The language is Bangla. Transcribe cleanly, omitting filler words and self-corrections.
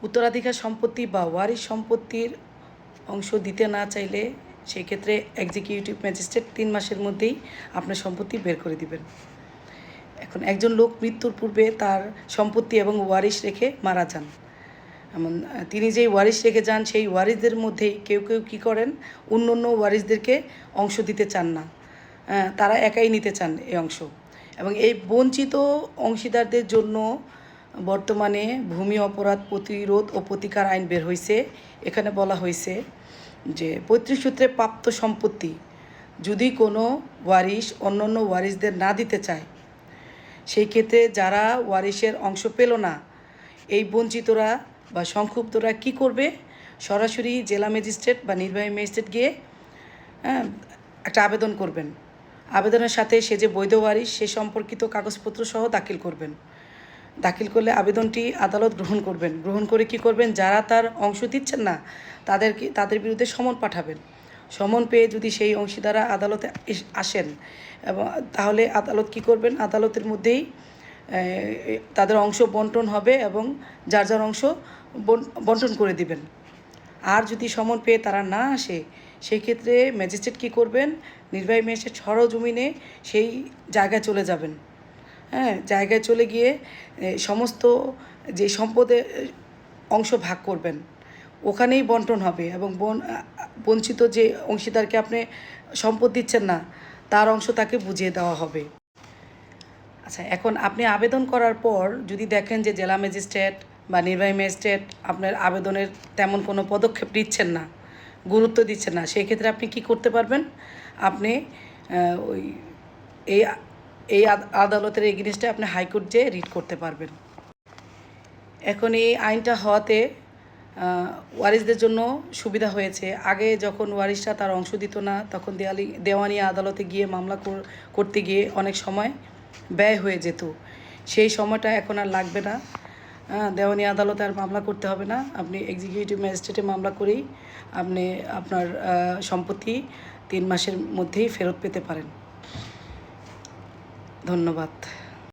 উত্তরাধিকার সম্পত্তি বা ওয়ারিশ সম্পত্তির অংশ দিতে না চাইলে সেই ক্ষেত্রে এক্সিকিউটিভ ম্যাজিস্ট্রেট 3 মাসের মধ্যেই আপনার সম্পত্তি বের করে দিবেন। এখন একজন লোক মৃত্যুর পূর্বে তার সম্পত্তি এবং ওয়ারিশ রেখে মারা যান। এমন তিনি যেই ওয়ারিশ রেখে যান সেই ওয়ারিশদের মধ্যেই কেউ কেউ কী করেন, অন্য অন্য ওয়ারিশদেরকে অংশ দিতে চান না, তারা একাই নিতে চান এই অংশ। এবং এই বঞ্চিত অংশীদারদের জন্য বর্তমানে ভূমি অপরাধ প্রতিরোধ ও প্রতিকার আইন বের হয়েছে। এখানে বলা হয়েছে যে পৈতৃক সূত্রে প্রাপ্ত সম্পত্তি যদি কোনো ওয়ারিশ অন্য অন্য ওয়ারিশদের না দিতে চায়, সেই ক্ষেত্রে যারা ওয়ারিশের অংশ পেল না, এই বঞ্চিতরা বা সংক্ষুব্ধরা কী করবে, সরাসরি জেলা ম্যাজিস্ট্রেট বা নির্বাহী ম্যাজিস্ট্রেট গিয়ে একটা আবেদন করবেন। আবেদনের সাথে সে যে বৈধ ওয়ারিশ সে সম্পর্কিত কাগজপত্র সহ দাখিল করবেন। দাখিল করলে আবেদনটি আদালত গ্রহণ করে কি করবেন, যারা তার অংশ দিচ্ছেন না তাদের বিরুদ্ধে সমন পাঠাবেন। সমন পেয়ে যদি সেই অংশীদারা আদালতে আসেন এবং তাহলে আদালত কি করবেন, আদালতের মধ্যেই তাদের অংশ বন্টন হবে এবং যার যার অংশ বন্টন করে দিবেন। আর যদি সমন পেয়ে তারা না আসে, সেই ক্ষেত্রে ম্যাজিস্ট্রেট কী করবেন, নির্বাহী ম্যাজিস্ট্রেট সরজমিনে সেই জায়গায় চলে যাবেন। জায়গায় চলে গিয়ে সমস্ত যে সম্পদের অংশ ভাগ করবেন, ওখানেই বন্টন হবে এবং বঞ্চিত যে অংশীদারকে আপনি সম্পদ দিচ্ছেন না তার অংশ তাকে বুঝিয়ে দেওয়া হবে। আচ্ছা, এখন আপনি আবেদন করার পর যদি দেখেন যে জেলা ম্যাজিস্ট্রেট বা নির্বাহী ম্যাজিস্ট্রেট আপনার আবেদনের তেমন কোনো পদক্ষেপ নিচ্ছেন না, গুরুত্ব দিচ্ছেন না, সেই ক্ষেত্রে আপনি কি করতে পারবেন, আপনি ওই এই আদালতের এগেইনস্টে আপনি হাইকোর্ট যেয়ে রিট করতে পারবেন। এখন এই আইনটা হওয়াতে ওয়ারিশদের জন্য সুবিধা হয়েছে। আগে যখন ওয়ারিশরা তার অংশ দিত না, তখন দেওয়ানি আদালতে গিয়ে মামলা করতে গিয়ে অনেক সময় ব্যয় হয়ে যেত। সেই সময়টা এখন আর লাগবে না। দেওয়ানি আদালতে আর মামলা করতে হবে না, আপনি এক্সিকিউটিভ ম্যাজিস্ট্রেটে মামলা করেই আপনি আপনার সম্পত্তি 3 মাসের মধ্যেই ফেরত পেতে পারেন। ধন্যবাদ।